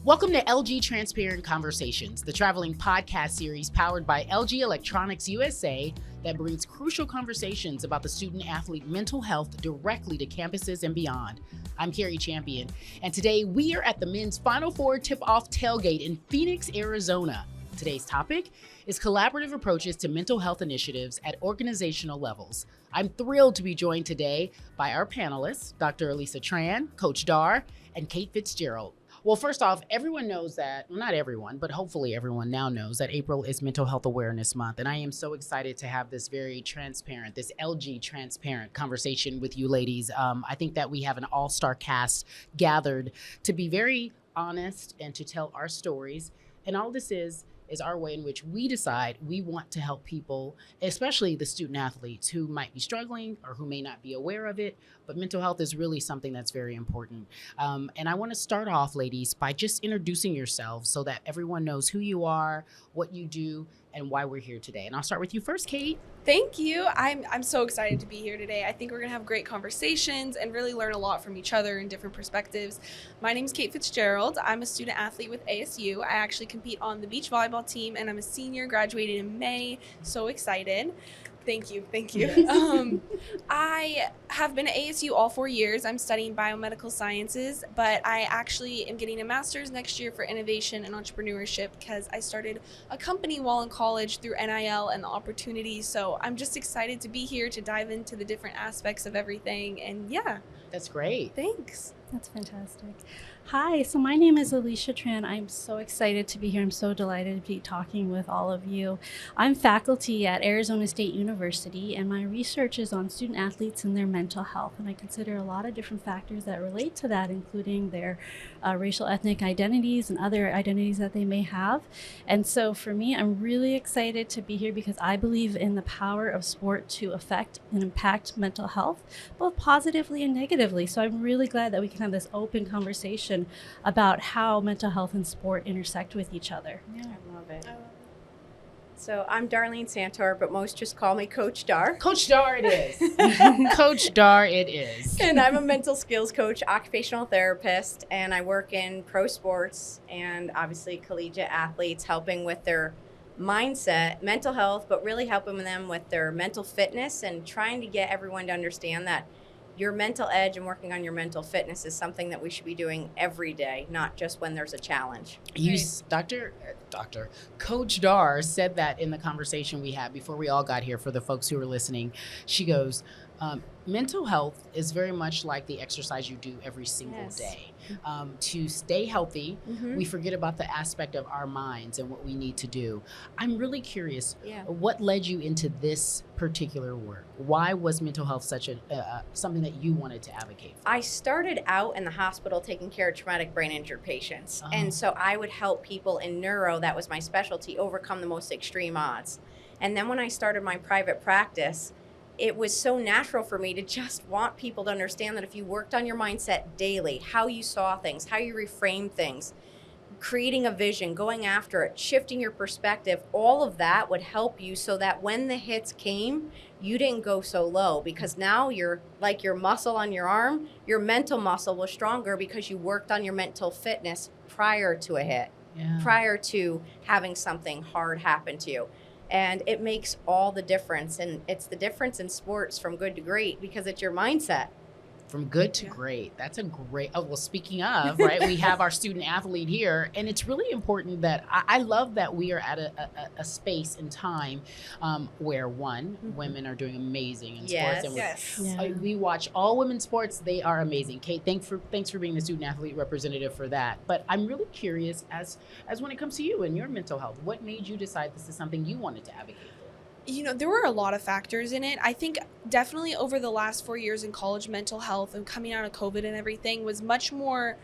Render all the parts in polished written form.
Welcome to LG Transparent Conversations, the traveling podcast series powered by LG Electronics USA that brings crucial conversations about the student-athlete mental health directly to campuses and beyond. I'm Cari Champion, and today we are at the men's Final Four tip-off tailgate in Phoenix, Arizona. Today's topic is collaborative approaches to mental health initiatives at organizational levels. I'm thrilled to be joined today by our panelists, Dr. Alisia Tran, Coach Dar, and Kate Fitzgerald. Well, first off, everyone knows that, well, not everyone, but hopefully everyone now knows that April is Mental Health Awareness Month. And I am so excited to have this very transparent, this LG transparent conversation with you ladies. I think that we have an all-star cast gathered to be very honest and to tell our stories. And all this is our way in which we decide we want to help people, especially the student athletes who might be struggling or who may not be aware of it. But mental health is really something that's very important. And I want to start off, ladies, by just introducing yourselves so that everyone knows who you are, what you do, and why we're here today. And I'll start with you first, Kate. Thank you. I'm so excited to be here today. I think we're going to have great conversations and really learn a lot from each other and different perspectives. My name is Kate Fitzgerald. I'm a student athlete with ASU. I actually compete on the beach volleyball team, and I'm a senior, graduated in May. So excited. Thank you. I have been at ASU all 4 years. I'm studying biomedical sciences, but I actually am getting a master's next year for innovation and entrepreneurship because I started a company while in college through NIL and the opportunities. So I'm just excited to be here to dive into the different aspects of everything. And yeah. That's great. Thanks. That's fantastic. Hi, so my name is Alisia Tran. I'm so excited to be here. I'm so delighted to be talking with all of you. I'm faculty at Arizona State University, and my research is on student athletes and their mental health. And I consider a lot of different factors that relate to that, including their racial ethnic identities and other identities that they may have. And so for me, I'm really excited to be here because I believe in the power of sport to affect and impact mental health, both positively and negatively. So I'm really glad that we can have this open conversation about how mental health and sport intersect with each other. Yeah, I love it. So I'm Darleen Santore, but most just call me Coach Dar. Coach Dar it is. Coach Dar it is. And I'm a mental skills coach, occupational therapist, and I work in pro sports and obviously collegiate athletes, helping with their mindset, mental health, but really helping them with their mental fitness and trying to get everyone to understand that your mental edge and working on your mental fitness is something that we should be doing every day, not just when there's a challenge. Coach Dar said that in the conversation we had before we all got here. For the folks who are listening, she goes, mental health is very much like the exercise you do every single day. To stay healthy, we forget about the aspect of our minds and what we need to do. I'm really curious, what led you into this particular work? Why was mental health such something that you wanted to advocate for? I started out in the hospital taking care of traumatic brain injured patients. And so I would help people in neuro, that was my specialty, overcome the most extreme odds. And then when I started my private practice, it was so natural for me to just want people to understand that if you worked on your mindset daily, how you saw things, how you reframed things, creating a vision, going after it, shifting your perspective, all of that would help you so that when the hits came, you didn't go so low, because now you're like your muscle on your arm, your mental muscle was stronger because you worked on your mental fitness prior to a hit, prior to having something hard happen to you. And it makes all the difference. And it's the difference in sports from good to great because it's your mindset. From good to great. That's a great, well, speaking of, right, we have our student athlete here, and it's really important that, I love that we are at a space and time where, women are doing amazing in sports. And we watch all women's sports, they are amazing. Kate, thanks for being the student athlete representative for that. But I'm really curious, as when it comes to you and your mental health, what made you decide this is something you wanted to advocate for? You know, there were a lot of factors in it. I think definitely over the last 4 years in college, mental health and coming out of COVID and everything was much more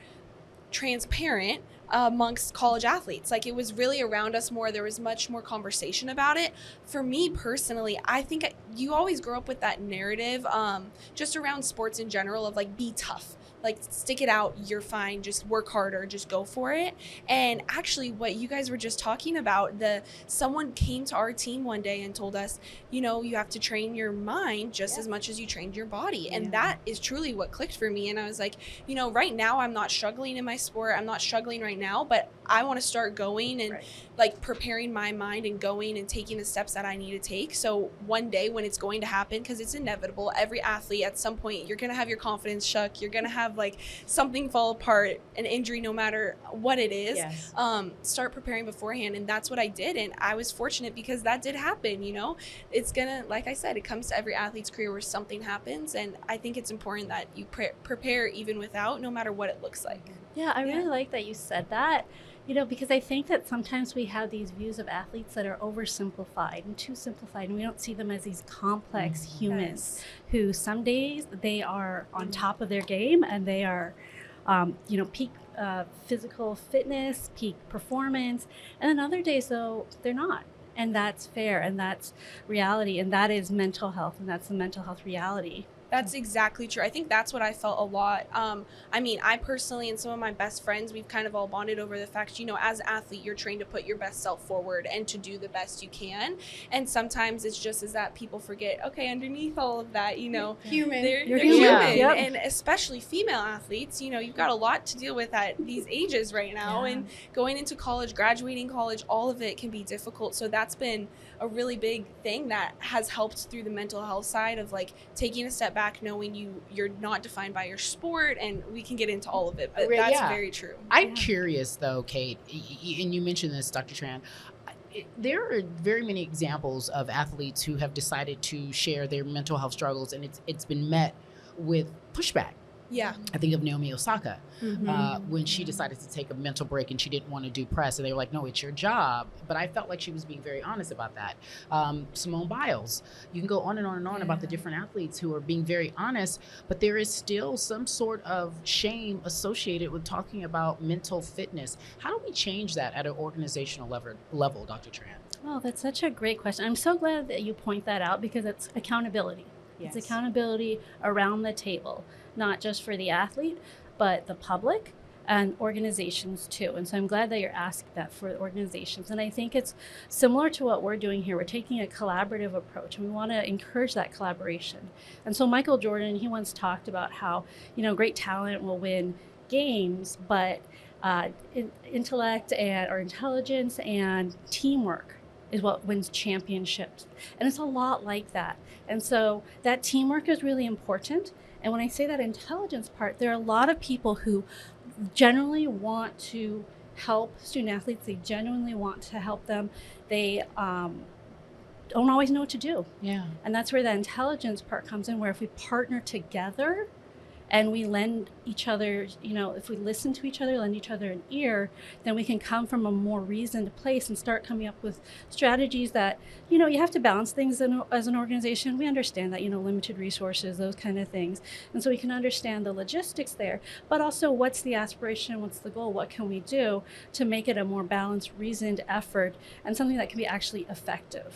transparent amongst college athletes. Like, it was really around us more. There was much more conversation about it. For me personally, I think you always grow up with that narrative just around sports in general of like, be tough. like, stick it out, you're fine, just work harder, just go for it. And actually what you guys were just talking about, someone came to our team one day and told us, you have to train your mind just as much as you trained your body. And that is truly what clicked for me. And I was like, right now I'm not struggling in my sport, I'm not struggling right now, but I want to start going and like preparing my mind and going and taking the steps that I need to take. So one day when it's going to happen, because it's inevitable, every athlete at some point, you're going to have your confidence shook, you're going to have like something fall apart, an injury, no matter what it is. Start preparing beforehand. And that's what I did. And I was fortunate because that did happen. It's gonna, like I said, it comes to every athlete's career where something happens. And I think it's important that you prepare even without, no matter what it looks like. Yeah, I really like that you said that. Because I think that sometimes we have these views of athletes that are oversimplified and too simplified, and we don't see them as these complex humans who some days they are on top of their game and they are, peak physical fitness, peak performance, and then other days though they're not. And that's fair, and that's reality, and that is mental health, and that's the mental health reality. That's exactly true. I think that's what I felt a lot. I personally and some of my best friends, we've kind of all bonded over the fact, as an athlete, you're trained to put your best self forward and to do the best you can. And sometimes it's just as that people forget, okay, underneath all of that, they're human. Yep. And especially female athletes, you've got a lot to deal with at these ages right now. And going into college, graduating college, all of it can be difficult. So that's been a really big thing that has helped through the mental health side of like taking a step back, knowing you're not defined by your sport, and we can get into all of it, but that's very true. I'm curious though, Kate, and you mentioned this, Dr. Tran, there are very many examples of athletes who have decided to share their mental health struggles, and it's been met with pushback. Yeah. I think of Naomi Osaka when she decided to take a mental break and she didn't want to do press, and they were like, no, it's your job. But I felt like she was being very honest about that. Simone Biles, you can go on and on and on about the different athletes who are being very honest, but there is still some sort of shame associated with talking about mental fitness. How do we change that at an organizational level, Dr. Tran? Oh, that's such a great question. I'm so glad that you point that out, because it's accountability. It's accountability around the table, not just for the athlete, but the public and organizations too. And so I'm glad that you're asking that for organizations. And I think it's similar to what we're doing here. We're taking a collaborative approach, and we want to encourage that collaboration. And so Michael Jordan, he once talked about how, great talent will win games, but intellect or intelligence and teamwork is what wins championships. And it's a lot like that. And so that teamwork is really important. And when I say that intelligence part, there are a lot of people who genuinely want to help student athletes. They genuinely want to help them. They don't always know what to do. Yeah. And that's where the intelligence part comes in, where if we partner together and we lend each other, if we listen to each other, lend each other an ear, then we can come from a more reasoned place and start coming up with strategies that, you have to balance things as an organization. We understand that, limited resources, those kind of things. And so we can understand the logistics there, but also what's the aspiration, what's the goal, what can we do to make it a more balanced, reasoned effort and something that can be actually effective.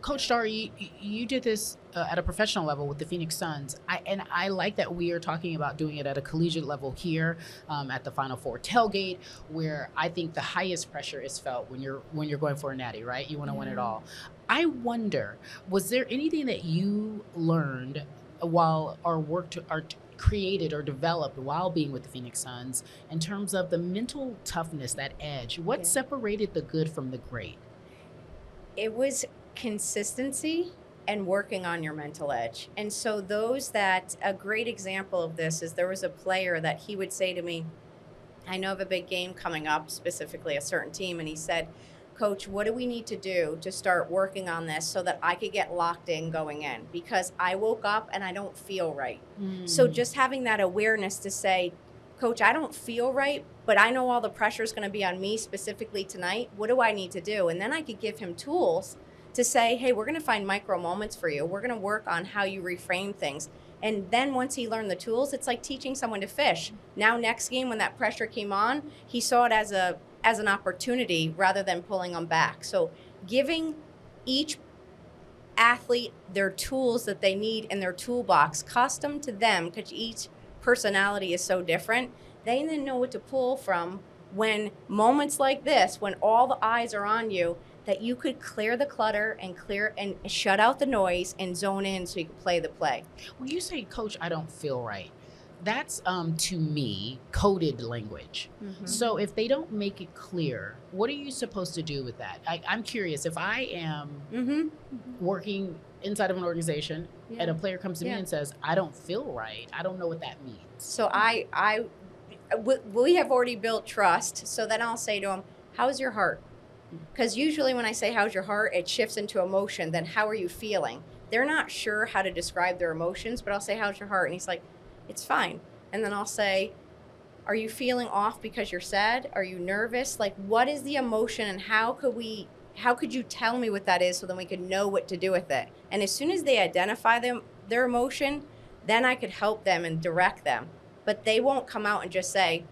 Coach Star, you did this at a professional level with the Phoenix Suns. I like that we are talking about doing it at a collegiate level here at the Final Four tailgate, where I think the highest pressure is felt when you're going for a natty, right? You want to win it all. I wonder, was there anything that you learned while created or developed while being with the Phoenix Suns in terms of the mental toughness, that edge? What separated the good from the great? It was consistency and working on your mental edge. And so a great example of this is there was a player that he would say to me, I know of a big game coming up, specifically a certain team, and he said, Coach, what do we need to do to start working on this so that I could get locked in going in? Because I woke up and I don't feel right. So just having that awareness to say, Coach, I don't feel right, but I know all the pressure is going to be on me specifically tonight. What do I need to do? And then I could give him tools to say, hey, we're going to find micro moments for you. We're going to work on how you reframe things. And then once he learned the tools, it's like teaching someone to fish. Now next game, when that pressure came on, he saw it as an opportunity rather than pulling them back. So giving each athlete their tools that they need in their toolbox, custom to them, because each personality is so different, they then know what to pull from when moments like this, when all the eyes are on you, that you could clear the clutter and shut out the noise and zone in so you can play the play. When you say, Coach, I don't feel right, that's to me coded language. So if they don't make it clear, what are you supposed to do with that? I'm curious, if I am working inside of an organization and a player comes to me and says, I don't feel right, I don't know what that means. So we have already built trust. So then I'll say to him, how's your heart? Because usually when I say, how's your heart, it shifts into emotion. Then how are you feeling? They're not sure how to describe their emotions, but I'll say, how's your heart? And he's like, it's fine. And then I'll say, are you feeling off because you're sad? Are you nervous? Like, what is the emotion, and how could you tell me what that is so then we could know what to do with it? And as soon as they identify their emotion, then I could help them and direct them. But they won't come out and just say,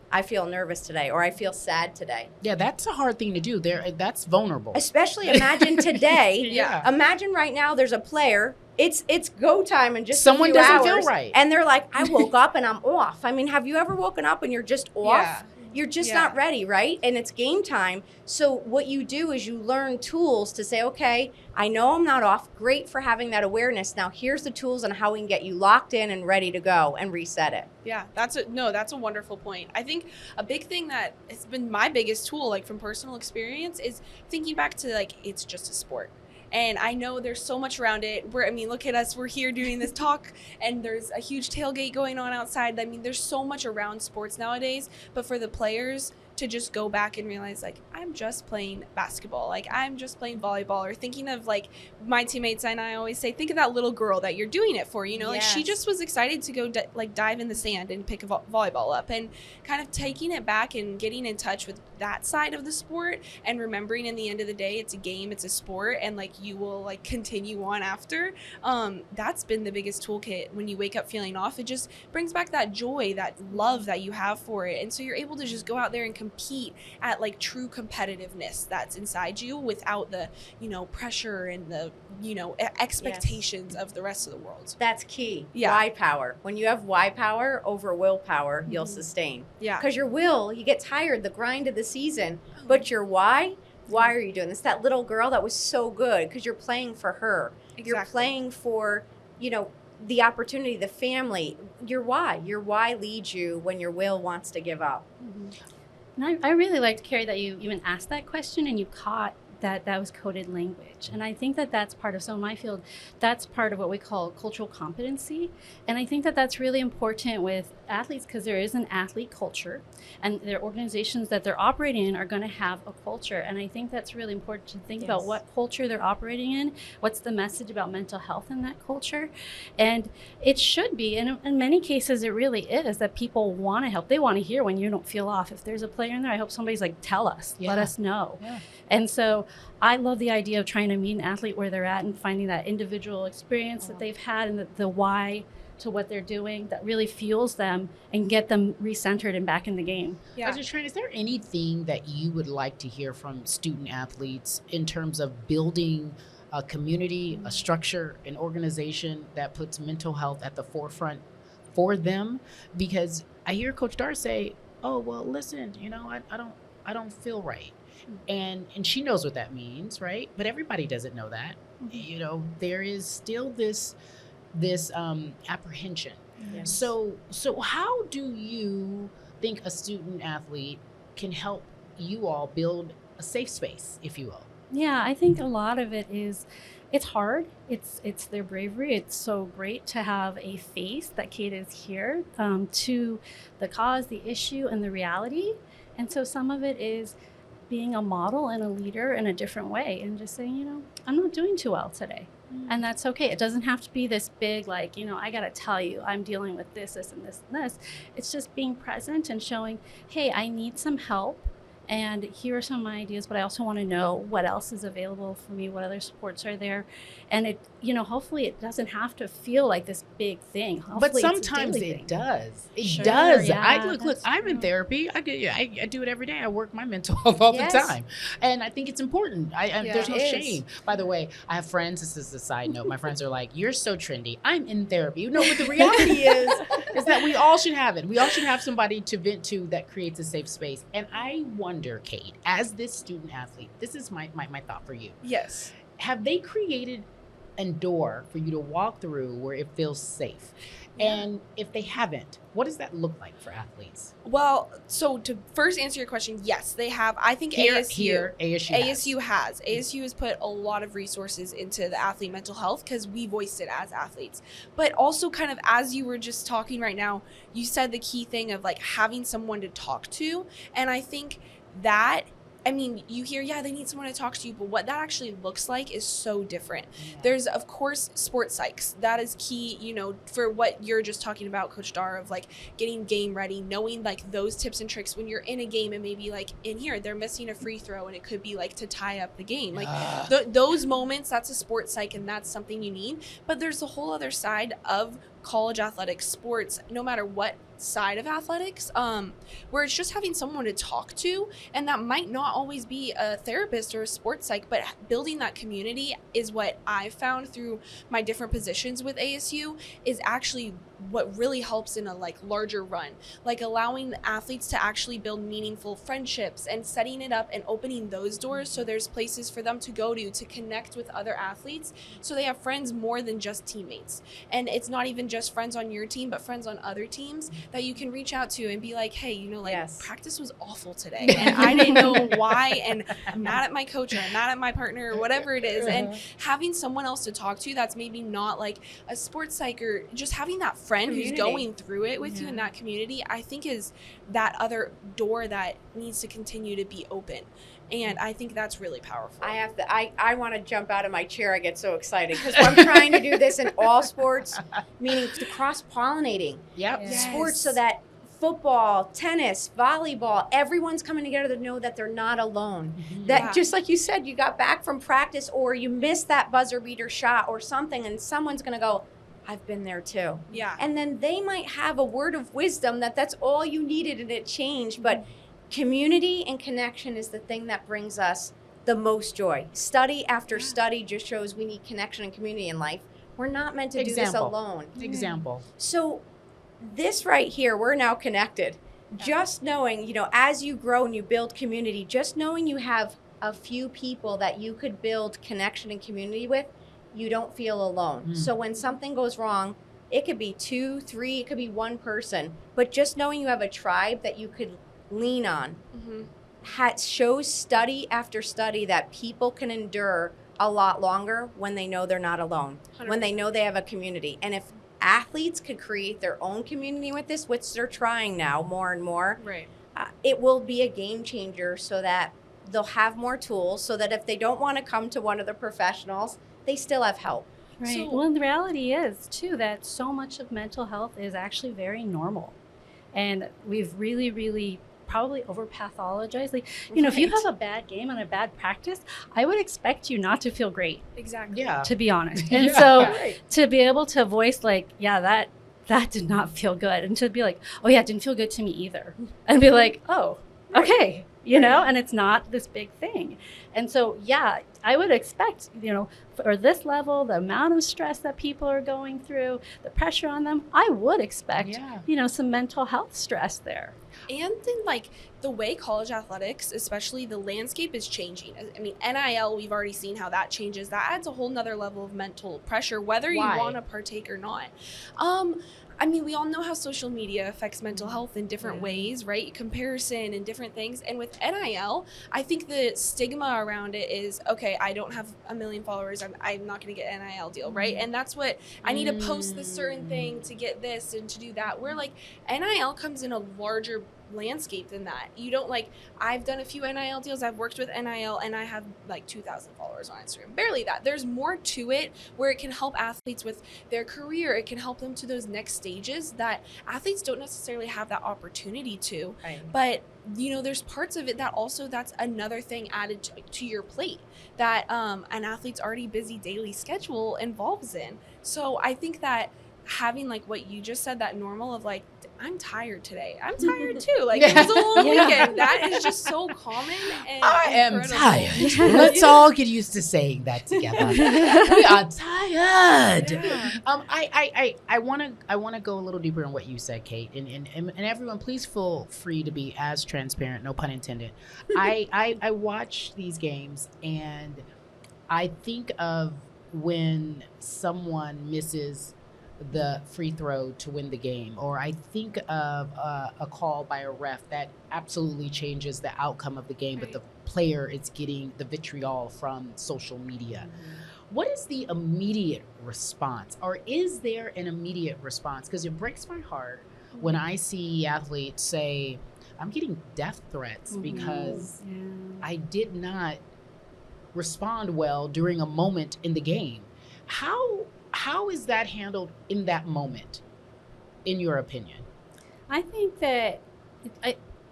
I feel nervous today, or I feel sad today. Yeah, that's a hard thing to do. That's vulnerable. Especially imagine today. Imagine right now there's a player. It's go time in just someone a few doesn't hours, feel right, and they're like, I woke up and I'm off. I mean, have you ever woken up and you're just off? Yeah. You're just not ready, right? And it's game time. So what you do is you learn tools to say, okay, I know I'm not off. Great for having that awareness. Now here's the tools on how we can get you locked in and ready to go and reset it. Yeah, that's a wonderful point. I think a big thing that has been my biggest tool, like from personal experience, is thinking back to like, it's just a sport. And I know there's so much around it. Look at us. We're here doing this talk, and there's a huge tailgate going on outside. I mean, there's so much around sports nowadays. But for the players to just go back and realize, like, I'm just playing basketball. Like, I'm just playing volleyball. Or thinking of, like, my teammates and I always say, think of that little girl that you're doing it for. You know, like, she just was excited to go, dive in the sand and pick a volleyball up. And kind of taking it back and getting in touch with that side of the sport, and remembering in the end of the day, it's a game, it's a sport, and, like, you will, like, continue on after. That's been the biggest toolkit. When you wake up feeling off, it just brings back that joy, that love that you have for it. And so you're able to just go out there and compete at, like, true competitiveness that's inside you, without the, pressure and the, expectations of the rest of the world. That's key. Why power. When you have why power over willpower, you'll sustain. Yeah. Because your will, you get tired, the grind of the season, but your why are you doing this? That little girl that was so good, because you're playing for her. Exactly. You're playing for, the opportunity, the family. Your why leads you when your will wants to give up. And I really liked, Cari, that you even asked that question and you caught that was coded language. And I think that that's part of, so in my field, that's part of what we call cultural competency. And I think that that's really important with athletes, because there is an athlete culture, and their organizations that they're operating in are going to have a culture. And I think that's really important to think about what culture they're operating in, what's the message about mental health in that culture. And it should be, and in many cases it really is, that people want to help. They want to hear when you don't feel off. If there's a player in there, I hope somebody's like, tell us, let us know. And so I love the idea of trying to meet an athlete where they're at and finding that individual experience that they've had, and the why to what they're doing that really fuels them and get them recentered and back in the game. Dr. Tran, is there anything that you would like to hear from student athletes in terms of building a community, a structure, an organization that puts mental health at the forefront for them? Because I hear Coach Dar say, oh, well, listen, I don't feel right. And she knows what that means, right? But everybody doesn't know that. There is still this apprehension. So how do you think a student athlete can help you all build a safe space, if you will? Yeah, I think a lot of it is, it's hard. It's their bravery. It's so great to have a face that Kate is here to the cause, the issue, and the reality. And so some of it is being a model and a leader in a different way, and just saying, I'm not doing too well today. And that's okay. It doesn't have to be this big, I got to tell you, I'm dealing with this, and this, and this. It's just being present and showing, hey, I need some help. and here are some of my ideas, but I also want to know what else is available for me, what other sports are there. And it, hopefully it doesn't have to feel like this big thing. Hopefully But sometimes it does. It Sure, does. yeah, Look, I'm in true. therapy. I do it every day. I work my mental health all the time. And I think it's important. There's no shame. By the way, I have friends, this is a side note. My friends are like, you're so trendy. I'm in therapy. No, but the reality is that we all should have it. We all should have somebody to vent to that creates a safe space. And I wonder, Kate, as this student athlete, this is my thought for you. Yes. Have they created a door for you to walk through where it feels safe? And if they haven't, what does that look like for athletes? Well, so to first answer your question, yes, they have. I think ASU has. ASU has put a lot of resources into the athlete mental health because we voiced it as athletes. But also kind of as you were just talking right now, you said the key thing of like having someone to talk to. And I think that, you hear, they need someone to talk to you, but what that actually looks like is so different. Yeah. There's, of course, sports psychs. That is key, for what you're just talking about, Coach Dar, of like getting game ready, knowing like those tips and tricks when you're in a game and maybe like in here, they're missing a free throw and it could be like to tie up the game. Like those moments, that's a sports psych and that's something you need. But there's a whole other side of college athletics, sports, no matter what side of athletics, where it's just having someone to talk to, and that might not always be a therapist or a sports psych, but building that community is what I've found through my different positions with ASU is actually what really helps in a like larger run, like allowing athletes to actually build meaningful friendships and setting it up and opening those doors so there's places for them to go to connect with other athletes so they have friends more than just teammates. And it's not even just friends on your team, but friends on other teams that you can reach out to and be like, hey, practice was awful today and I didn't know why, and I'm mad at my coach or I'm mad at my partner or whatever it is. And having someone else to talk to that's maybe not like a sports psych, or just having that friend community who's going through it with you in that community, I think is that other door that needs to continue to be open. And I think that's really powerful. I want to jump out of my chair. I get so excited because I'm trying to do this in all sports, meaning the cross-pollinating sports, so that football, tennis, volleyball, everyone's coming together to know that they're not alone. That just like you said, you got back from practice or you missed that buzzer beater shot or something, and someone's going to go, I've been there too. Yeah. And then they might have a word of wisdom that's all you needed and it changed. But community and connection is the thing that brings us the most joy. Study after study just shows we need connection and community in life. We're not meant to do this alone. Example. So this right here, we're now connected. Just knowing, as you grow and you build community, just knowing you have a few people that you could build connection and community with, you don't feel alone. So when something goes wrong, it could be 2, 3, it could be one person, but just knowing you have a tribe that you could lean on shows study after study that people can endure a lot longer when they know they're not alone, 100%. When they know they have a community. And if athletes could create their own community with this, which they're trying now more and more, it will be a game changer so that they'll have more tools so that if they don't want to come to one of the professionals, they still have help. Right. So, well, the reality is, too, that so much of mental health is actually very normal. And we've really, really probably over-pathologized. Like, if you have a bad game and a bad practice, I would expect you not to feel great. Exactly. Yeah. To be honest. And so to be able to voice like, that did not feel good. And to be like, oh, yeah, it didn't feel good to me either. And be like, oh, okay. And it's not this big thing. And so, I would expect, for this level, the amount of stress that people are going through, the pressure on them, I would expect, some mental health stress there. And then, like, the way college athletics, especially the landscape, is changing. I mean, NIL, we've already seen how that changes. That adds a whole nother level of mental pressure, whether you want to partake or not. We all know how social media affects mental health in different ways, right? Comparison and different things. And with NIL, I think the stigma around it is, okay, I don't have 1 million followers. I'm not going to get an NIL deal, right? And that's what I need to post this certain thing to get this and to do that. Where like NIL comes in a larger landscape than that. You don't like, I've done a few NIL deals, I've worked with NIL, and I have like 2,000 followers on Instagram. Barely that. There's more to it where it can help athletes with their career. It can help them to those next stages that athletes don't necessarily have that opportunity to. Right. But you know, there's parts of it that also, that's another thing added to your plate that an athlete's already busy daily schedule involves in. So I think that having like what you just said, that normal of like, I'm tired today. I'm tired too. Like it was a long weekend. That is just so common. And I am incredible. tired. Let's all get used to saying that together. We are tired. Yeah. I want to go a little deeper on what you said, Kate, and everyone, please feel free to be as transparent. No pun intended. I watch these games and I think of when someone misses the free throw to win the game, or I think of a call by a ref that absolutely changes the outcome of the game, but the player is getting the vitriol from social media. What is the immediate response, or is there an immediate response? Because it breaks my heart when I see athletes say, I'm getting death threats because I did not respond well during a moment in the game. How is that handled in that moment, in your opinion? I think that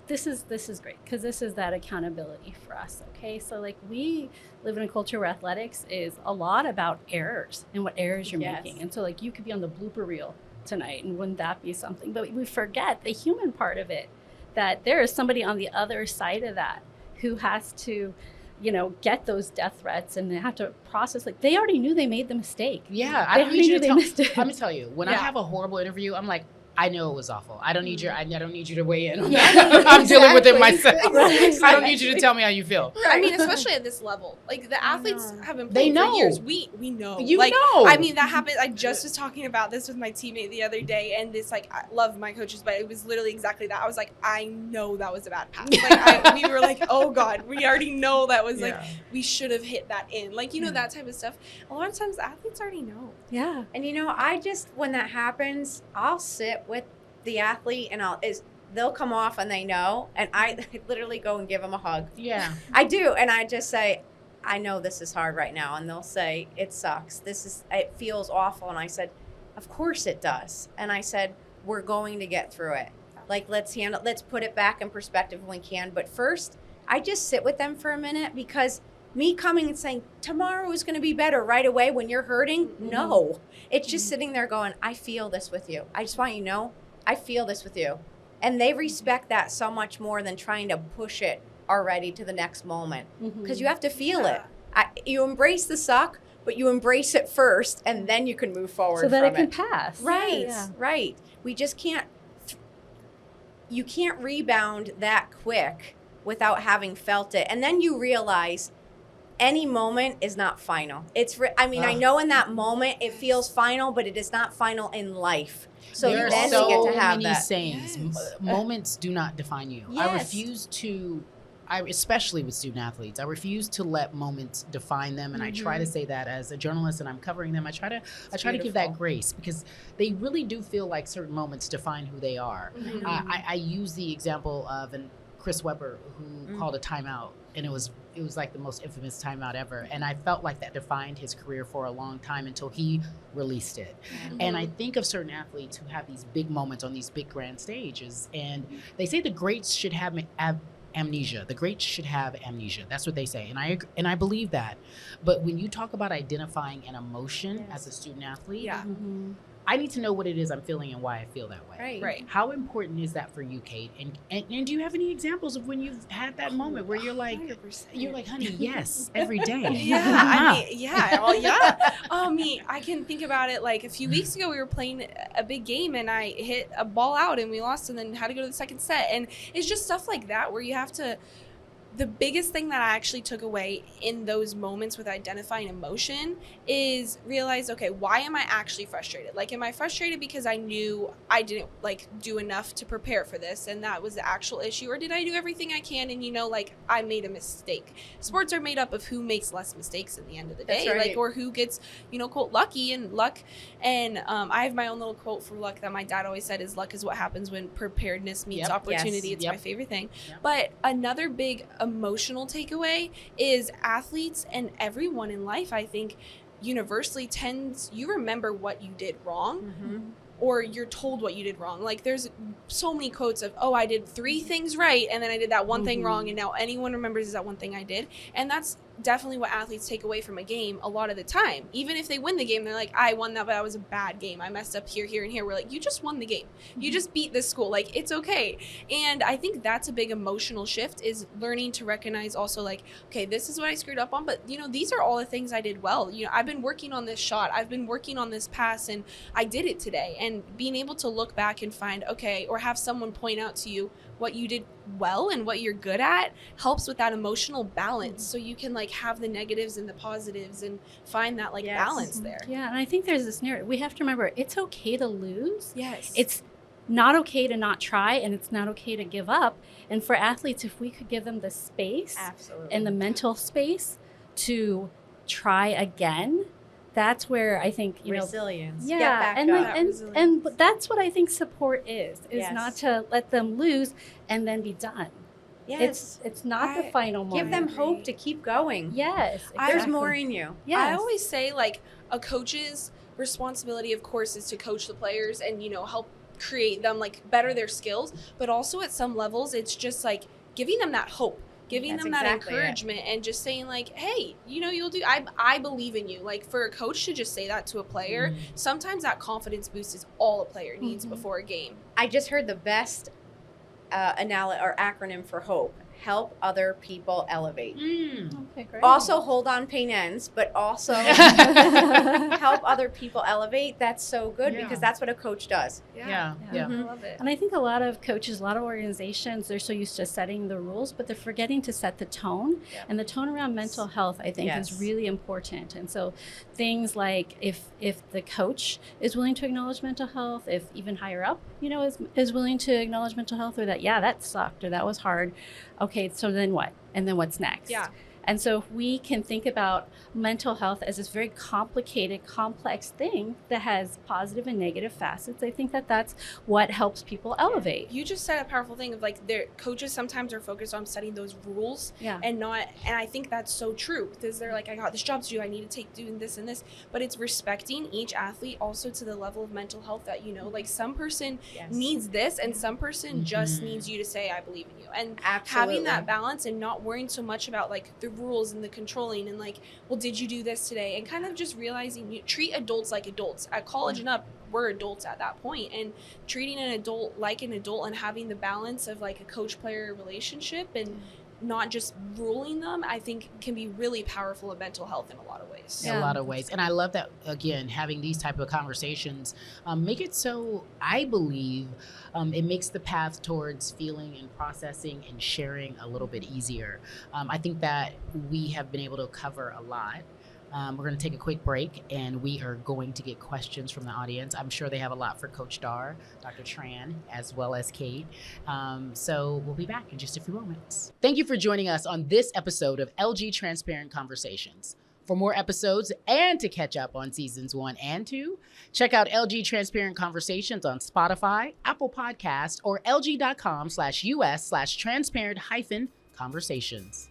this is great because this is that accountability for us. Okay, so like we live in a culture where athletics is a lot about errors and what errors you're making, and so like you could be on the blooper reel tonight, and wouldn't that be something? But we forget the human part of it, that there is somebody on the other side of that who has to, you know, get those death threats, and they have to process, like they already knew they made the mistake. Yeah, I don't need you to tell. I'm gonna tell you, when I Yeah. have a horrible interview, I'm like, I know it was awful. I don't need your. I don't need you to weigh in. Yeah, I'm dealing with it exactly. myself. Right. I don't need you to tell me how you feel. I mean, especially at this level, like the athletes have been They playing know. for years. We know. You like, know. I mean, that happened. I just was talking about this with my teammate the other day, and this, like, I love my coaches, but it was literally exactly that. I was like, I know that was a bad pass. Like, we were like, oh God, we already know that was like, we should have hit that in. Like, you know, that type of stuff. A lot of times, athletes already know. Yeah. And you know, when that happens, I'll sit with the athlete and they'll come off and they know, and I literally go and give them a hug. Yeah. I do, and I just say, I know this is hard right now, and they'll say, it sucks. It feels awful, and I said, of course it does. And I said, we're going to get through it. Like, let's put it back in perspective when we can. But first, I just sit with them for a minute, because me coming and saying, tomorrow is going to be better right away when you're hurting, no. It's just sitting there going, I feel this with you. I just want you to know, I feel this with you. And they respect that so much more than trying to push it already to the next moment. Because you have to feel it. You embrace the suck, but you embrace it first, and then you can move forward So that from it can pass. Right, Yeah. right. We just can't, you can't rebound that quick without having felt it. And then you realize any moment is not final. I know in that moment it feels final, but it is not final in life. So there then are so we get to have many that. sayings. Moments do not define you. Yes. I refuse to, especially with student athletes, I refuse to let moments define them. And I try to say that as a journalist, and I'm covering them. I try to give that grace, because they really do feel like certain moments define who they are. I use the example of Chris Webber, who called a timeout, and it was like the most infamous timeout ever. And I felt like that defined his career for a long time until he released it. And I think of certain athletes who have these big moments on these big grand stages, and they say the greats should have amnesia. The greats should have amnesia. That's what they say. And I believe that. But when you talk about identifying an emotion as a student athlete, I need to know what it is I'm feeling and why I feel that way. Right. How important is that for you, Kate? And do you have any examples of when you've had that moment where you're like, 100%. honey, yes, every day. I can think about it like a few weeks ago. We were playing a big game, and I hit a ball out, and we lost, and then had to go to the second set. And it's just stuff like that where you have to the biggest thing that I actually took away in those moments with identifying emotion is realize, okay, why am I actually frustrated? Like, am I frustrated because I knew I didn't like do enough to prepare for this and that was the actual issue? Or did I do everything I can and, like, I made a mistake? Sports are made up of who makes less mistakes at the end of the day. That's right. Like, or who gets, quote, lucky and luck. And I have my own little quote for luck that my dad always said is luck is what happens when preparedness meets opportunity. Yes. It's my favorite thing. Yep. But another big emotional takeaway is athletes and everyone in life, I think, universally you remember what you did wrong, or you're told what you did wrong. Like, there's so many quotes of, oh, I did 3 things right and then I did that one thing wrong, and now anyone remembers is that one thing I did. And that's definitely what athletes take away from a game a lot of the time. Even if they win the game, they're like, I won that, but that was a bad game. I messed up here, here, and here. We're like, you just won the game. You just beat this school. Like, it's okay. And I think that's a big emotional shift, is learning to recognize also, like, okay, this is what I screwed up on, but these are all the things I did well. I've been working on this shot. I've been working on this pass, and I did it today. And being able to look back and find, okay, or have someone point out to you what you did well and what you're good at helps with that emotional balance. So you can like have the negatives and the positives and find that like balance there. Yeah, and I think there's this narrative. We have to remember, it's okay to lose. Yes. It's not okay to not try, and it's not okay to give up. And for athletes, if we could give them the space and the mental space to try again, that's where I think, resilience. Yeah, and that's what I think support is not to let them lose and then be done. Yes. It's not the final moment. Give them hope to keep going. Yes. Exactly. There's more in you. Yes. I always say, like, a coach's responsibility, of course, is to coach the players and, help create them, like, better their skills. But also at some levels, it's just like giving them that hope. Giving them that encouragement and just saying, like, hey, you'll do, I believe in you. Like, for a coach to just say that to a player, sometimes that confidence boost is all a player needs before a game. I just heard the best acronym for hope. Help other people elevate. Okay, great. Also hold on, pain ends, but also help other people elevate. That's so good because that's what a coach does. Yeah. I love it. And I think a lot of coaches, a lot of organizations, they're so used to setting the rules, but they're forgetting to set the tone. And the tone around mental health, I think, is really important. And so things like if the coach is willing to acknowledge mental health, if even higher up, is willing to acknowledge mental health, or that sucked, or that was hard. Okay, so then what? And then what's next? Yeah. And so if we can think about mental health as this very complicated, complex thing that has positive and negative facets, I think that's what helps people elevate. You just said a powerful thing of, like, their coaches sometimes are focused on setting those rules and I think that's so true, because they're like, I got this job to do, I need to doing this and this, but it's respecting each athlete also to the level of mental health that, like, some person needs this and some person just needs you to say, I believe in you. And having that balance and not worrying so much about, like, the rules and the controlling and, like, well, did you do this today? And kind of just realizing you treat adults like adults. At college and up, we're adults at that point, and treating an adult like an adult and having the balance of, like, a coach-player relationship and not just ruling them, I think can be really powerful in mental health in a lot of ways. In a lot of ways. And I love that, again, having these type of conversations make it so, I believe, it makes the path towards feeling and processing and sharing a little bit easier. I think that we have been able to cover a lot. We're going to take a quick break, and we are going to get questions from the audience. I'm sure they have a lot for Coach Dr. Tran, as well as Kate. So we'll be back in just a few moments. Thank you for joining us on this episode of LG Transparent Conversations. For more episodes and to catch up on seasons 1 and 2, check out LG Transparent Conversations on Spotify, Apple Podcasts, or lg.com/us/transparent-conversations.